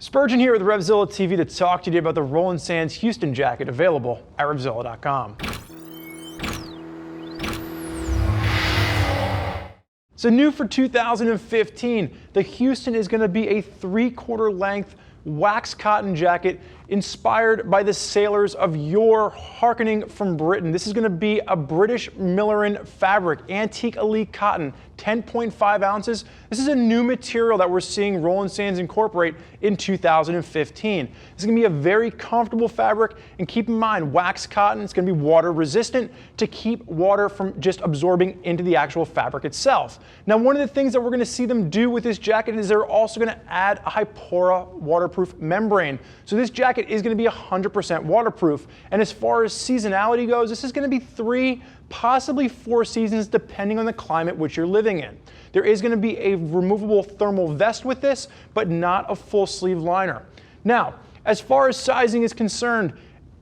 Spurgeon here with RevZilla TV to talk to you about the Roland Sands Houston Jacket, available at RevZilla.com. So new for 2015, the Houston is going to be a 3/4 length wax cotton jacket inspired by the sailors of yore, harkening from Britain. This is going to be a British Millerain fabric, antique elite cotton, 10.5 ounces. This is a new material that we're seeing Roland Sands incorporate in 2015. This is going to be a very comfortable fabric, and keep in mind, wax cotton is going to be water resistant to keep water from just absorbing into the actual fabric itself. Now, one of the things that we're going to see them do with this jacket is they're also going to add a Hypora waterproof membrane. So this jacket is going to be 100% waterproof. And as far as seasonality goes, this is going to be 3, possibly 4 seasons depending on the climate which you're living in. There is going to be a removable thermal vest with this, but not a full sleeve liner. Now, as far as sizing is concerned,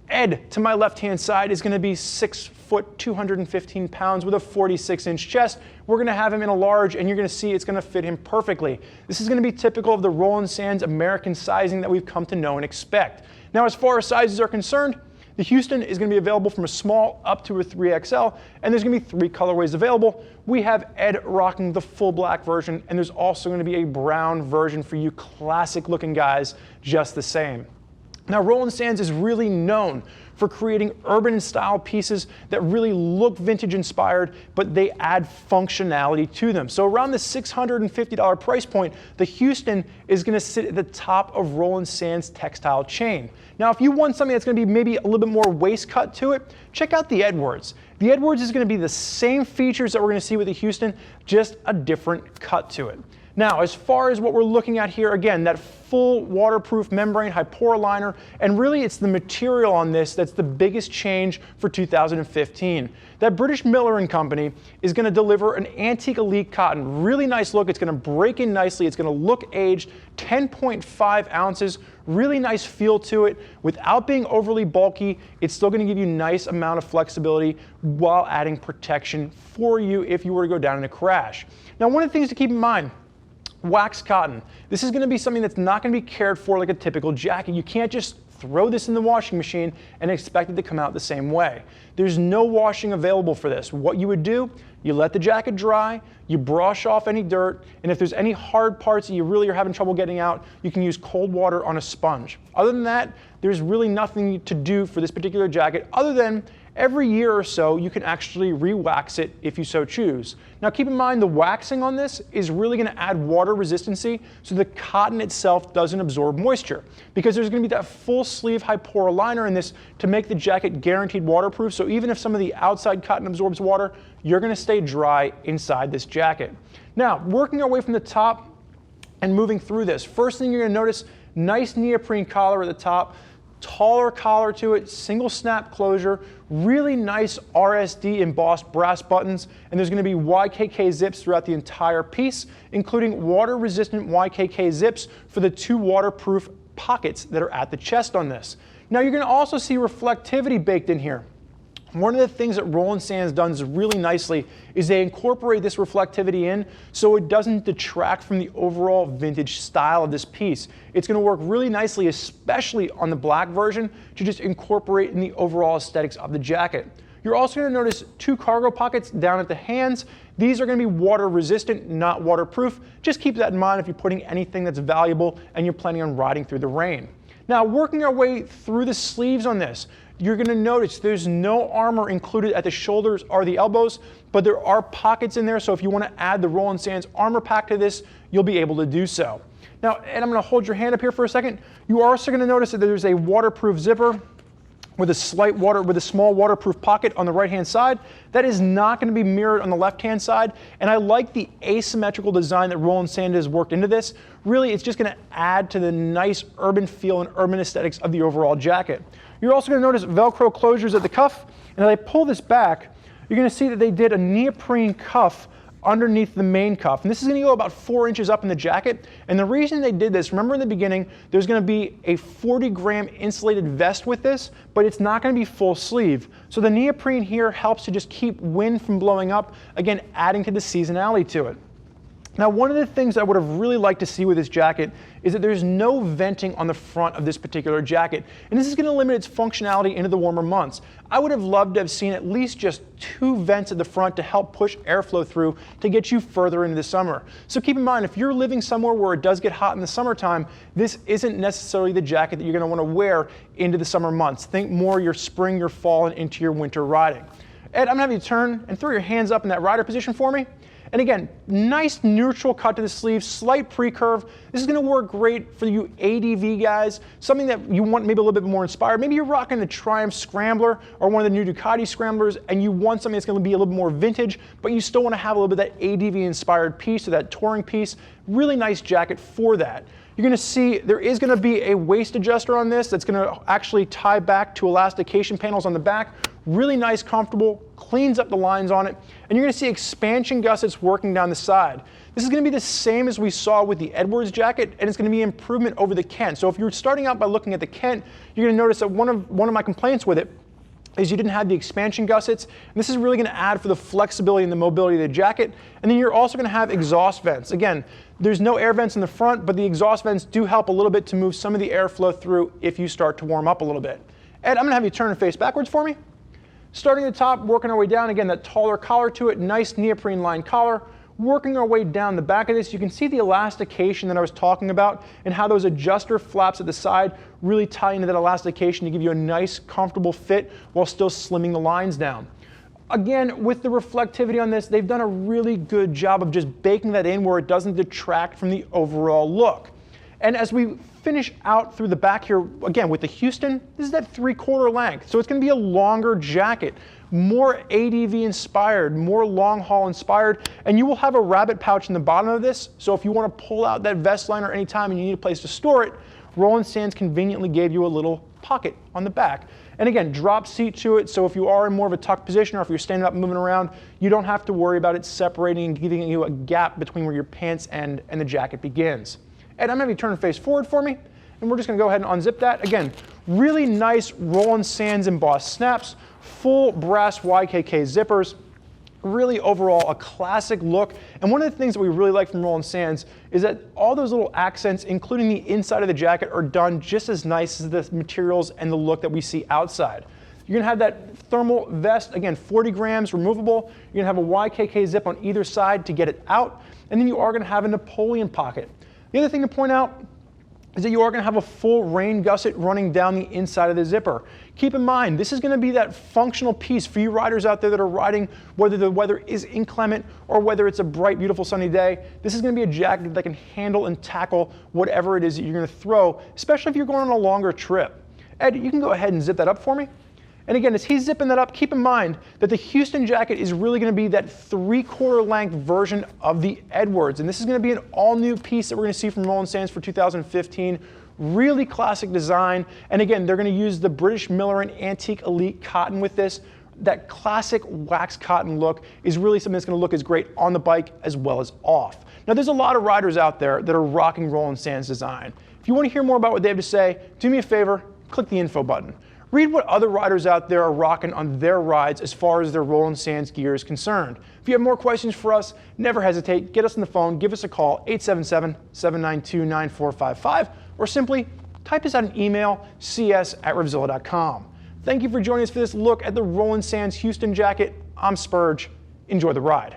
Ed to my left-hand side is going to be 6 foot, 215 pounds with a 46-inch chest. We're going to have him in a large, and you're going to see it's going to fit him perfectly. This is going to be typical of the Roland Sands American sizing that we've come to know and expect. Now, as far as sizes are concerned, the Houston is going to be available from a small up to a 3XL, and there's going to be 3 colorways available. We have Ed rocking the full black version, and there's also going to be a brown version for you classic-looking guys just the same. Now, Roland Sands is really known for creating urban style pieces that really look vintage inspired, but they add functionality to them. So around the $650 price point, the Houston is going to sit at the top of Roland Sands textile chain. Now, if you want something that's going to be maybe a little bit more waist cut to it, check out the Edwards. The Edwards is going to be the same features that we're going to see with the Houston, just a different cut to it. Now, as far as what we're looking at here, again, that full waterproof membrane Hypora liner, and really it's the material on this that's the biggest change for 2015. That British Millerain company is going to deliver an antique elite cotton, really nice look. It's going to break in nicely. It's going to look aged, 10.5 ounces, really nice feel to it. Without being overly bulky, it's still going to give you a nice amount of flexibility while adding protection for you if you were to go down in a crash. Now, one of the things to keep in mind, wax cotton. This is going to be something that's not going to be cared for like a typical jacket. You can't just throw this in the washing machine and expect it to come out the same way. There's no washing available for this. What you would do, you let the jacket dry, you brush off any dirt, and if there's any hard parts that you really are having trouble getting out, you can use cold water on a sponge. Other than that, there's really nothing to do for this particular jacket other than every year or so, you can actually re-wax it if you so choose. Now keep in mind, the waxing on this is really going to add water resistancy so the cotton itself doesn't absorb moisture, because there's going to be that full sleeve Hypora liner in this to make the jacket guaranteed waterproof. So even if some of the outside cotton absorbs water, you're going to stay dry inside this jacket. Now, working our way from the top and moving through this, first thing you're going to notice, nice neoprene collar at the top, taller collar to it, single snap closure, really nice RSD embossed brass buttons, and there's going to be YKK zips throughout the entire piece, including water resistant YKK zips for the 2 waterproof pockets that are at the chest on this. Now you're going to also see reflectivity baked in here. One of the things that Roland Sands does really nicely is they incorporate this reflectivity in so it doesn't detract from the overall vintage style of this piece. It's going to work really nicely, especially on the black version, to just incorporate in the overall aesthetics of the jacket. You're also going to notice 2 cargo pockets down at the hands. These are going to be water resistant, not waterproof. Just keep that in mind if you're putting anything that's valuable and you're planning on riding through the rain. Now, working our way through the sleeves on this, you're going to notice there's no armor included at the shoulders or the elbows, but there are pockets in there, so if you want to add the Roland Sands armor pack to this, you'll be able to do so. Now, and I'm going to hold your hand up here for a second. You are also going to notice that there's a waterproof zipper with a small waterproof pocket on the right-hand side. That is not going to be mirrored on the left-hand side, and I like the asymmetrical design that Roland Sands has worked into this. Really, it's just going to add to the nice urban feel and urban aesthetics of the overall jacket. You're also going to notice Velcro closures at the cuff, and as I pull this back, you're going to see that they did a neoprene cuff underneath the main cuff. And this is going to go about 4 inches up in the jacket. And the reason they did this, remember in the beginning, there's going to be a 40-gram insulated vest with this, but it's not going to be full sleeve. So the neoprene here helps to just keep wind from blowing up, again, adding to the seasonality to it. Now, one of the things I would have really liked to see with this jacket is that there's no venting on the front of this particular jacket, and this is going to limit its functionality into the warmer months. I would have loved to have seen at least just 2 vents at the front to help push airflow through to get you further into the summer. So keep in mind, if you're living somewhere where it does get hot in the summertime, this isn't necessarily the jacket that you're going to want to wear into the summer months. Think more your spring, your fall, and into your winter riding. Ed, I'm going to have you turn and throw your hands up in that rider position for me. And again, nice neutral cut to the sleeve, slight pre-curve. This is going to work great for you ADV guys, something that you want maybe a little bit more inspired. Maybe you're rocking the Triumph Scrambler or one of the new Ducati Scramblers, and you want something that's going to be a little bit more vintage, but you still want to have a little bit of that ADV inspired piece or that touring piece. Really nice jacket for that. You're going to see there is going to be a waist adjuster on this that's going to actually tie back to elastication panels on the back. Really nice, comfortable, cleans up the lines on it. And you're going to see expansion gussets working down the side. This is going to be the same as we saw with the Edwards jacket, and it's going to be an improvement over the Kent. So if you're starting out by looking at the Kent, you're going to notice that one of my complaints with it is you didn't have the expansion gussets. And this is really going to add for the flexibility and the mobility of the jacket. And then you're also going to have exhaust vents. Again, there's no air vents in the front, but the exhaust vents do help a little bit to move some of the airflow through if you start to warm up a little bit. Ed, I'm going to have you turn and face backwards for me. Starting at the top, working our way down, again, that taller collar to it, nice neoprene lined collar. Working our way down the back of this, you can see the elastication that I was talking about and how those adjuster flaps at the side really tie into that elastication to give you a nice, comfortable fit while still slimming the lines down. Again, with the reflectivity on this, they've done a really good job of just baking that in where it doesn't detract from the overall look. And as we finish out through the back here, again, with the Houston, this is that 3/4 length. So it's going to be a longer jacket, more ADV inspired, more long haul inspired, and you will have a rabbit pouch in the bottom of this. So if you want to pull out that vest liner anytime and you need a place to store it, Roland Sands conveniently gave you a little pocket on the back. And again, drop seat to it, so if you are in more of a tucked position or if you're standing up and moving around, you don't have to worry about it separating and giving you a gap between where your pants end and the jacket begins. And I'm going to have you turn and face forward for me, and we're just going to go ahead and unzip that. Again, really nice Roland Sands embossed snaps, full brass YKK zippers, really overall a classic look. And one of the things that we really like from Roland Sands is that all those little accents, including the inside of the jacket, are done just as nice as the materials and the look that we see outside. You're going to have that thermal vest, again, 40 grams removable. You're going to have a YKK zip on either side to get it out, and then you are going to have a Napoleon pocket. The other thing to point out is that you are going to have a full rain gusset running down the inside of the zipper. Keep in mind, this is going to be that functional piece for you riders out there that are riding, whether the weather is inclement or whether it's a bright, beautiful sunny day. This is going to be a jacket that can handle and tackle whatever it is that you're going to throw, especially if you're going on a longer trip. Ed, you can go ahead and zip that up for me. And again, as he's zipping that up, keep in mind that the Houston jacket is really going to be that 3/4 length version of the Edwards. And this is going to be an all-new piece that we're going to see from Roland Sands for 2015. Really classic design. And again, they're going to use the British Millerain Antique Elite cotton with this. That classic wax cotton look is really something that's going to look as great on the bike as well as off. Now, there's a lot of riders out there that are rocking Roland Sands design. If you want to hear more about what they have to say, do me a favor, click the info button. Read what other riders out there are rocking on their rides as far as their Roland Sands gear is concerned. If you have more questions for us, never hesitate. Get us on the phone, give us a call, 877-792-9455, or simply type us out an email, cs@RevZilla.com. Thank you for joining us for this look at the Roland Sands Houston Jacket. I'm Spurge. Enjoy the ride.